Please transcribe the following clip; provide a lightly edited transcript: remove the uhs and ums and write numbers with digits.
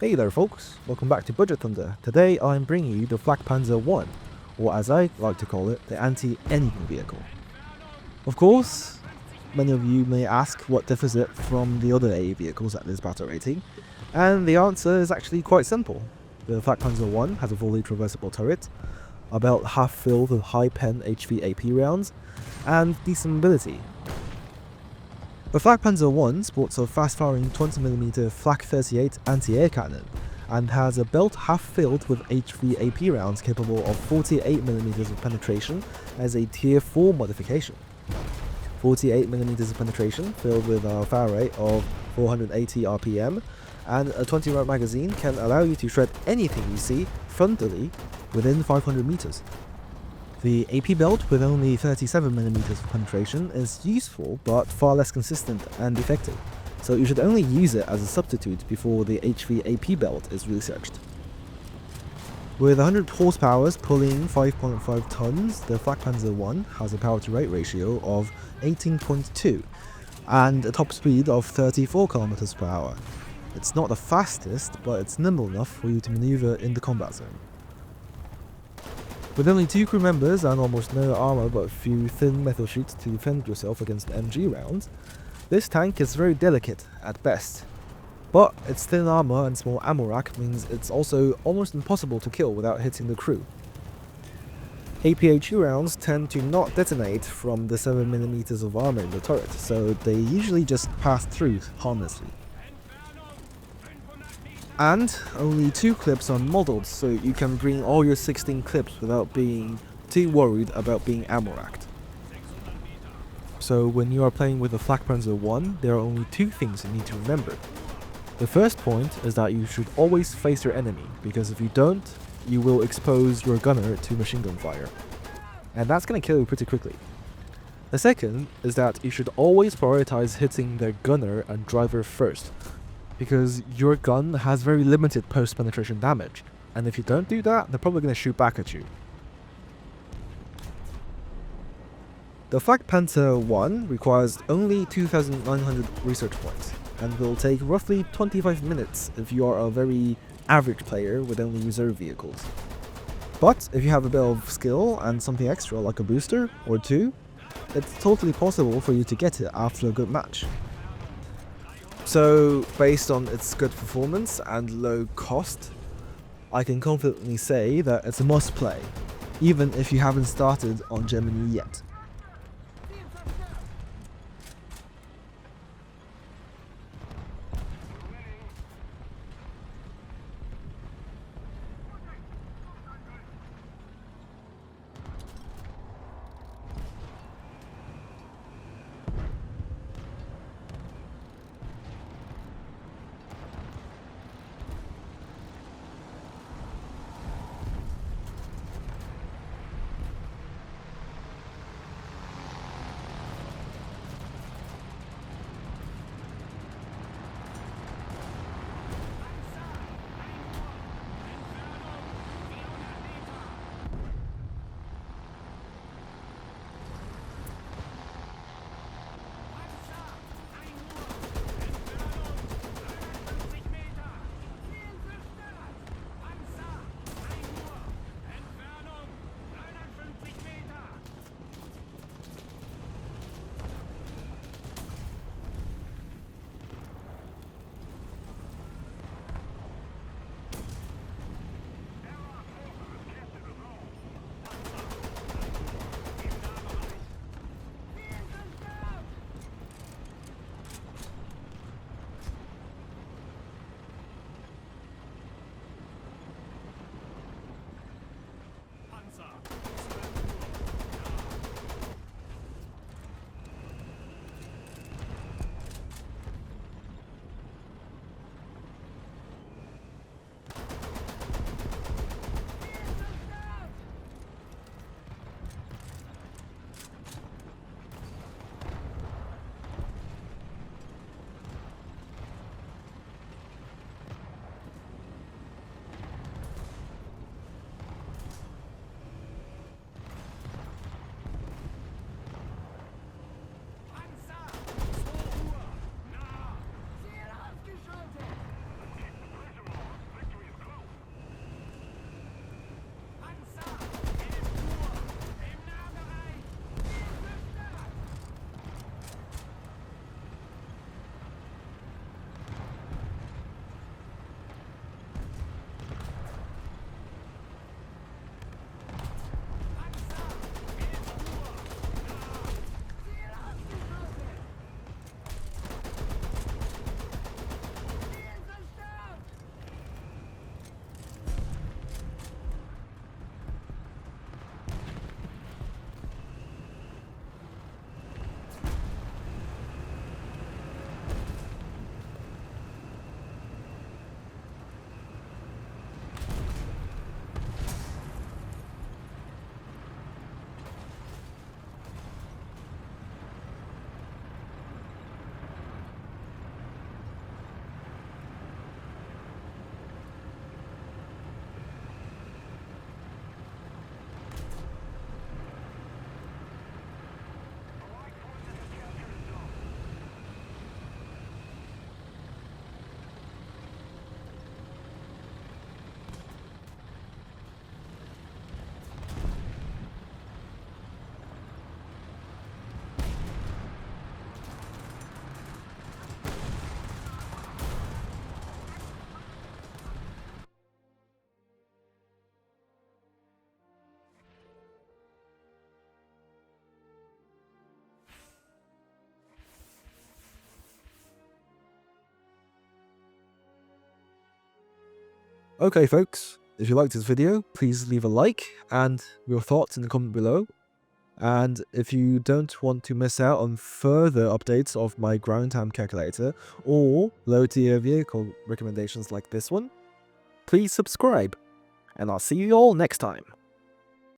Hey there folks, welcome back to Budget Thunder. Today I'm bringing you the Flakpanzer 1, or as I like to call it, the anti-anything vehicle. Of course, many of you may ask what differs it from the other AA vehicles at this battle rating, and the answer is actually quite simple. The Flakpanzer 1 has a fully traversable turret, about half filled with high-pen HVAP rounds, and decent mobility. The Flakpanzer 1 sports a fast-firing 20mm Flak 38 anti-air cannon, and has a belt half filled with HVAP rounds capable of 48mm of penetration as a Tier 4 modification. 48mm of penetration filled with a fire rate of 480 RPM, and a 20-round magazine can allow you to shred anything you see frontally within 500 meters. The AP belt with only 37mm of penetration is useful but far less consistent and effective, so you should only use it as a substitute before the HVAP belt is researched. With 100 horsepower pulling 5.5 tons, the Flakpanzer 1 has a power-to-weight ratio of 18.2 and a top speed of 34 km per hour. It's not the fastest, but it's nimble enough for you to maneuver in the combat zone. With only 2 crew members and almost no armor but a few thin metal sheets to defend yourself against MG rounds, this tank is very delicate at best. But its thin armor and small ammo rack means it's also almost impossible to kill without hitting the crew. APHU rounds tend to not detonate from the 7mm of armor in the turret, so they usually just pass through harmlessly. And only 2 clips are modeled, so you can bring all your 16 clips without being too worried about being ammo racked. So when you are playing with the Flakpanzer 1, there are only 2 things you need to remember. The first point is that you should always face your enemy, because if you don't, you will expose your gunner to machine gun fire. And that's gonna kill you pretty quickly. The second is that you should always prioritize hitting the gunner and driver first, because your gun has very limited post-penetration damage, and if you don't do that, they're probably going to shoot back at you. The Flakpanzer 1 requires only 2,900 research points, and will take roughly 25 minutes if you are a very average player with only reserve vehicles. But if you have a bit of skill and something extra like a booster or 2, it's totally possible for you to get it after a good match. So, based on its good performance and low cost, I can confidently say that it's a must play, even if you haven't started on Germany yet. Okay folks, if you liked this video, please leave a like and your thoughts in the comment below. And if you don't want to miss out on further updates of my ground time calculator or low tier vehicle recommendations like this one, please subscribe. And I'll see you all next time.